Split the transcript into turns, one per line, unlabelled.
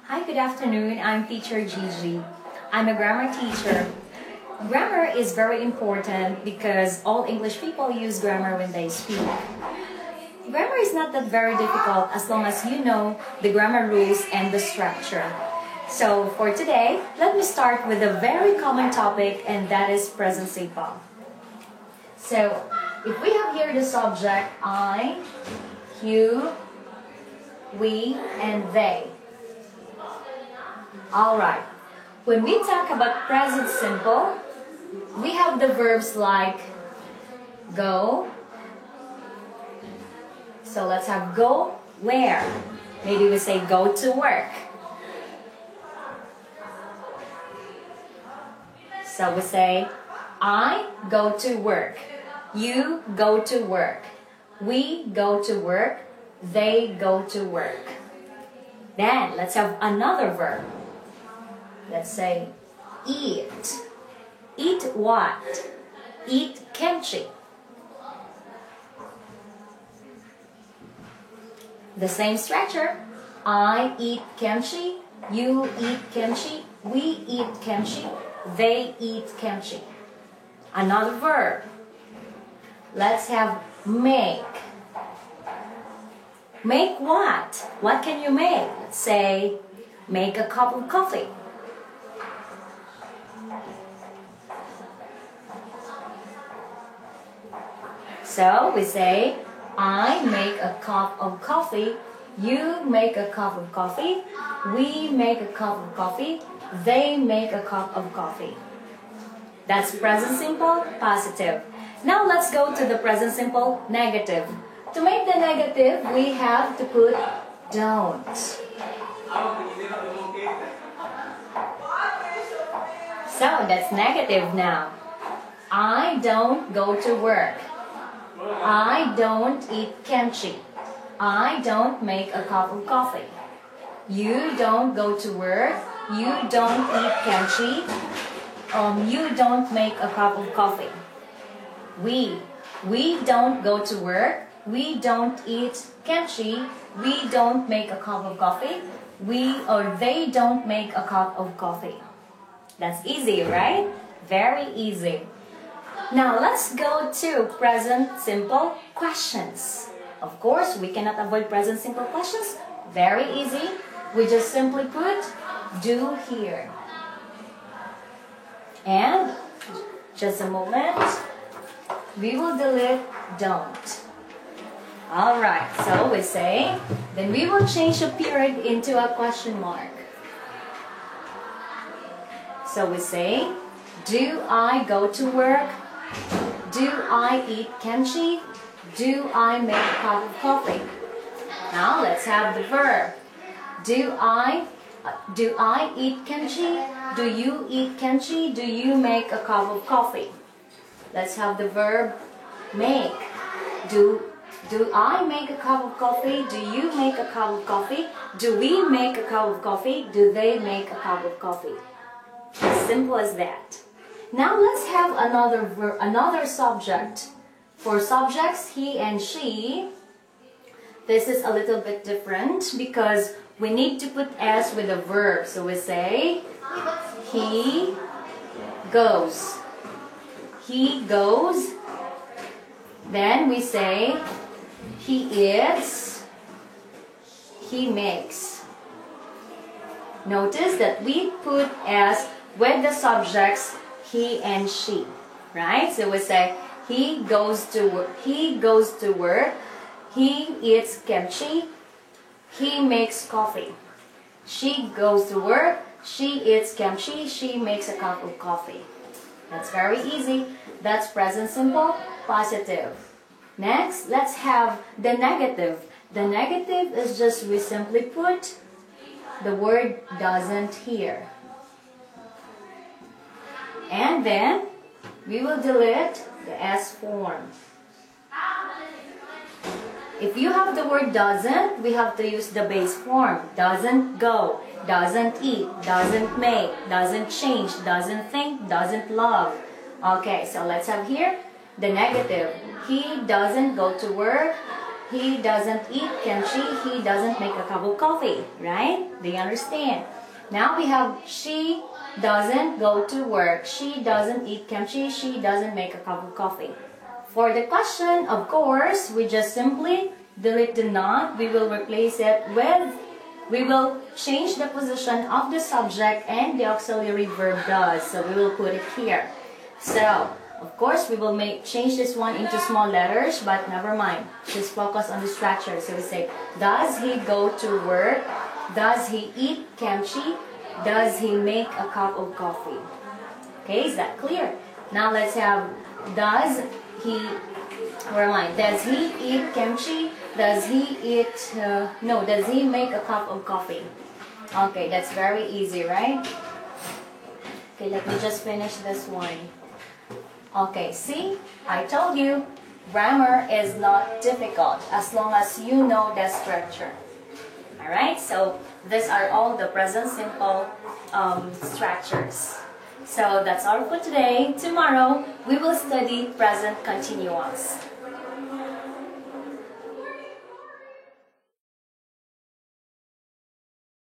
Hi, good afternoon. I'm teacher Gigi. I'm a grammar teacher. Grammar is very important because all English people use grammar when they speak. Grammar is not that very difficult as long as you know the grammar rules and the structure. So for today, let me start with a very common topic, and that is present simple. So if we have here the subject I, you, we, and they. Alright, when we talk about present simple, we have the verbs like go. So let's have go where? Maybe we say go to work. So we say I go to work. You go to work. We go to work. They go to work. Then let's have another verb. Let's say eat. Eat what? Eat kimchi. The same structure. I eat kimchi. You eat kimchi. We eat kimchi. They eat kimchi. Another verb. Let's have make. Make what? What can you make? Let's say make a cup of coffee. So we say, I make a cup of coffee, you make a cup of coffee, we make a cup of coffee, they make a cup of coffee. That's present simple, positive. Now let's go to the present simple, negative. To make the negative, we have to put don't. So that's negative now. I don't go to work. I don't eat kimchi. I don't make a cup of coffee. You don't go to work. You don't eat kimchi. You don't make a cup of coffee. We don't go to work. We don't eat kimchi. We don't make a cup of coffee. They don't make a cup of coffee. That's easy, right? Very easy. Now let's go to present simple questions. Of course, we cannot avoid present simple questions. Very easy. We just simply put do here. And just a moment. We will delete don't. Alright, so we say, then we will change the period into a question mark. So we say, do I go to work? Do I eat kimchi? Do I make a cup of coffee? Now let's have the verb. Do I eat kimchi? Do you eat kimchi? Do you make a cup of coffee? Let's have the verb make. Do I make a cup of coffee? Do you make a cup of coffee? Do we make a cup of coffee? Do they make a cup of coffee? As simple as that. Now let's have another subject. For subjects, he and she, this is a little bit different because we need to put S with a verb. So we say, he goes. He goes. Then we say, he eats. He makes. Notice that we put S with the subjects he and she, right? So we say he goes to work. He goes to work. He eats kimchi. He makes coffee. She goes to work. She eats kimchi. She makes a cup of coffee. That's very easy. That's present simple, positive. Next, let's have the negative. The negative is just we simply put the word doesn't here. And then we will delete the S form. If you have the word doesn't, we have to use the base form. Doesn't go, doesn't eat, doesn't make, doesn't change, doesn't think, doesn't love. Okay, so let's have here the negative. He doesn't go to work. He doesn't eat kimchi. He doesn't make a cup of coffee. Right? Do you understand? Now we have she doesn't go to work. She doesn't eat kimchi. She doesn't make a cup of coffee. For the question, of course, we just simply delete the not. We will replace it with, we will change the position of the subject and the auxiliary verb does. So we will put it here. So, of course, we will change this one into small letters, but never mind. Just focus on the structure. So we say, does he go to work? Does he eat kimchi? Does he make a cup of coffee? Okay, is that clear? Now let's have, does he, where am I? Does he eat kimchi? Does he eat, no, does he make a cup of coffee? Okay, that's very easy, right? Okay, let me just finish this one. Okay, see, I told you, grammar is not difficult as long as you know the structure. Alright, so these are all the present simple structures. So that's all for today. Tomorrow, we will study present continuous.